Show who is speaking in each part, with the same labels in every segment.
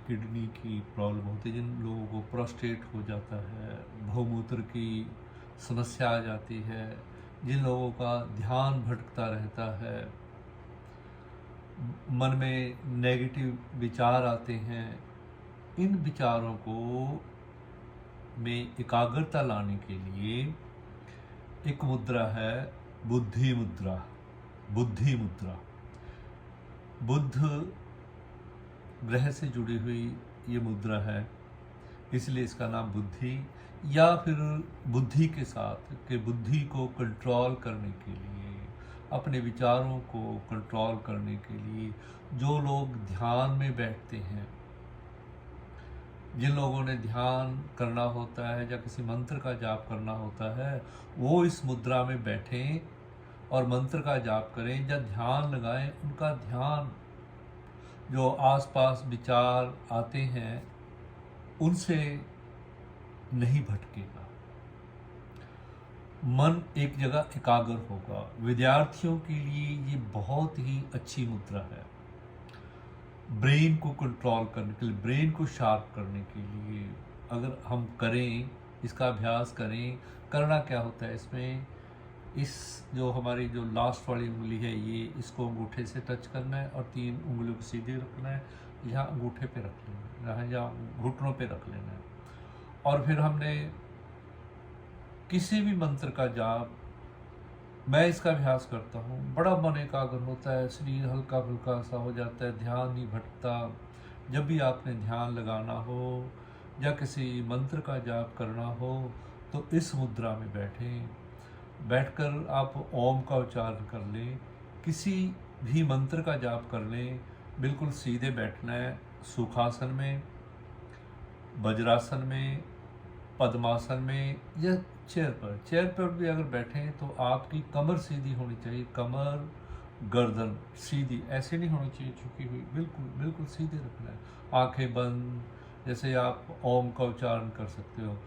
Speaker 1: Kidney की problem होती है, जिन लोगों को प्रोस्टेट हो जाता है, बहुमूत्र की समस्या आ जाती है, जिन लोगों का ध्यान भटकता रहता है, मन में नेगेटिव विचार आते हैं, इन विचारों को में एकाग्रता लाने के लिए एक मुद्रा है बुद्धि मुद्रा। बुद्धि मुद्रा बुद्ध ग्रह से जुड़ी हुई ये मुद्रा है, इसलिए इसका नाम बुद्धि या फिर बुद्धि के साथ कि बुद्धि को कंट्रोल करने के लिए, अपने विचारों को कंट्रोल करने के लिए जो लोग ध्यान में बैठते हैं, जिन लोगों ने ध्यान करना होता है या किसी मंत्र का जाप करना होता है, वो इस मुद्रा में बैठें और मंत्र का जाप करें या ध्यान लगाएं। उनका ध्यान जो आसपास विचार आते हैं उनसे नहीं भटकेगा, मन एक जगह एकाग्र होगा। विद्यार्थियों के लिए ये बहुत ही अच्छी मुद्रा है, ब्रेन को कंट्रोल करने के लिए, ब्रेन को शार्प करने के लिए अगर हम करें, इसका अभ्यास करें। करना क्या होता है इसमें, इस जो हमारी जो लास्ट वाली उंगली है ये, इसको अंगूठे से टच करना है और 3 उंगलियों को सीधे रखना है, यहाँ अंगूठे पे रख लेना है, यहाँ घुटनों पे रख लेना है। और फिर हमने किसी भी मंत्र का जाप, मैं इसका अभ्यास करता हूँ, बड़ा मन एकाग्र होता है, शरीर हल्का फुल्का सा हो जाता है, ध्यान नहीं भटकता। जब भी आपने ध्यान लगाना हो या किसी मंत्र का जाप करना हो तो इस मुद्रा में बैठें। बैठकर आप ओम का उच्चारण कर लें, किसी भी मंत्र का जाप कर लें। बिल्कुल सीधे बैठना है, सुखासन में, वज्रासन में, पद्मासन में या चेयर पर भी अगर बैठें तो आपकी कमर सीधी होनी चाहिए, कमर गर्दन सीधी, ऐसे नहीं होनी चाहिए झुकी हुई, बिल्कुल बिल्कुल सीधे रखना है। आंखें बंद, जैसे आप ओम का उच्चारण कर सकते हो,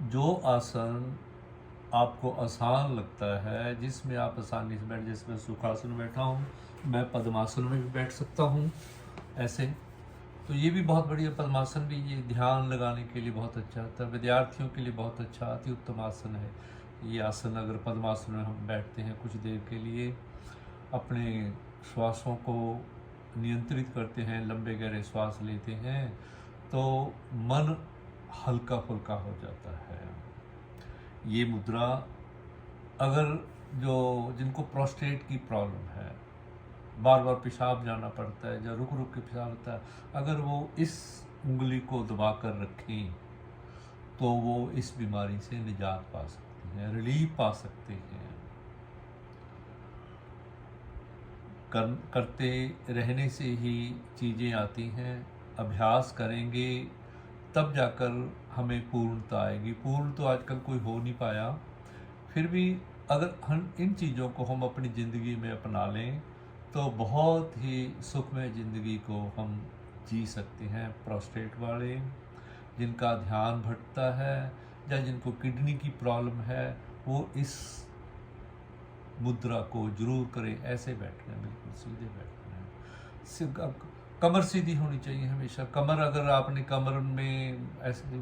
Speaker 1: जो आसन आपको आसान लगता है, जिसमें आप आसानी से बैठ, जैसे मैं सुखासन में बैठा हूँ, मैं पद्मासन में भी बैठ सकता हूँ ऐसे, तो ये भी बहुत बढ़िया। पद्मासन भी ये ध्यान लगाने के लिए बहुत अच्छा होता है, विद्यार्थियों के लिए बहुत अच्छा, अति उत्तम आसन है ये आसन। अगर पद्मासन में हम बैठते हैं कुछ देर के लिए, अपने श्वासों को नियंत्रित करते हैं, लंबे गहरे श्वास लेते हैं, तो मन हल्का फुल्का हो जाता है। ये मुद्रा अगर जिनको प्रोस्टेट की प्रॉब्लम है, बार बार पेशाब जाना पड़ता है या रुक रुक के पेशाब होता है, अगर वो इस उंगली को दबा कर रखें तो वो इस बीमारी से निजात पा सकते हैं, रिलीफ पा सकते हैं। करते रहने से ही चीज़ें आती हैं, अभ्यास करेंगे तब जाकर हमें पूर्णता आएगी। पूर्ण तो आजकल कोई हो नहीं पाया, फिर भी अगर हम इन चीज़ों को हम अपनी ज़िंदगी में अपना लें तो बहुत ही सुखमय ज़िंदगी को हम जी सकते हैं। प्रोस्टेट वाले, जिनका ध्यान भटकता है या जिनको किडनी की प्रॉब्लम है, वो इस मुद्रा को जरूर करें। ऐसे बैठना है, बिल्कुल सीधे बैठना है, कमर सीधी होनी चाहिए हमेशा। कमर, अगर आपने कमर में ऐसे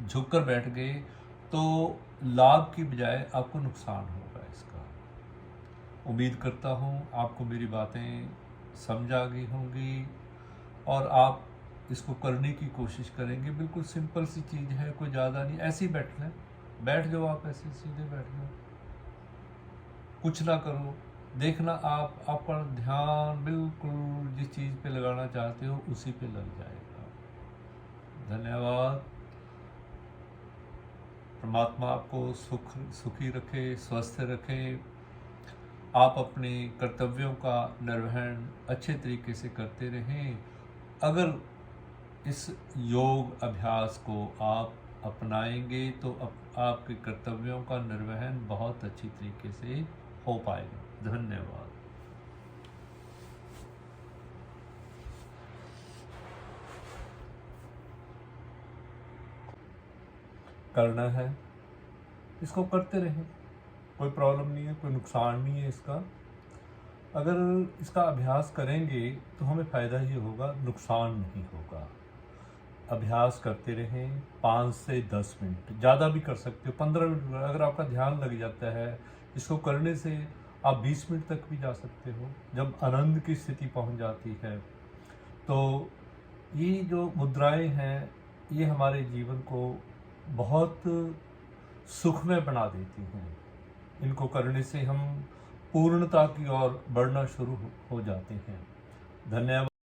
Speaker 1: झुककर बैठ गए तो लाभ की बजाय आपको नुकसान होगा इसका। उम्मीद करता हूँ आपको मेरी बातें समझ आ गई होंगी और आप इसको करने की कोशिश करेंगे। बिल्कुल सिंपल सी चीज़ है, कोई ज़्यादा नहीं। ऐसे ही बैठना है, बैठ जाओ आप, ऐसे सीधे बैठ जाओ, कुछ ना करो। देखना आपका ध्यान बिल्कुल जिस चीज़ पे लगाना चाहते हो उसी पे लग जाएगा। धन्यवाद। परमात्मा आपको सुखी रखे, स्वस्थ रखे। आप अपने कर्तव्यों का निर्वहन अच्छे तरीके से करते रहें। अगर इस योग अभ्यास को आप अपनाएंगे तो आपके कर्तव्यों का निर्वहन बहुत अच्छी तरीके से हो पाएगा। धन्यवाद। करना है, इसको करते रहें, कोई प्रॉब्लम नहीं है, कोई नुकसान नहीं है इसका। अगर इसका अभ्यास करेंगे तो हमें फ़ायदा ही होगा, नुकसान नहीं होगा। अभ्यास करते रहें 5 से 10 मिनट, ज़्यादा भी कर सकते हो, 15 मिनट। अगर आपका ध्यान लग जाता है, इसको करने से आप 20 मिनट तक भी जा सकते हो। जब आनंद की स्थिति पहुंच जाती है तो ये जो मुद्राएं हैं ये हमारे जीवन को बहुत सुखमय बना देती हैं। इनको करने से हम पूर्णता की ओर बढ़ना शुरू हो जाते हैं। धन्यवाद।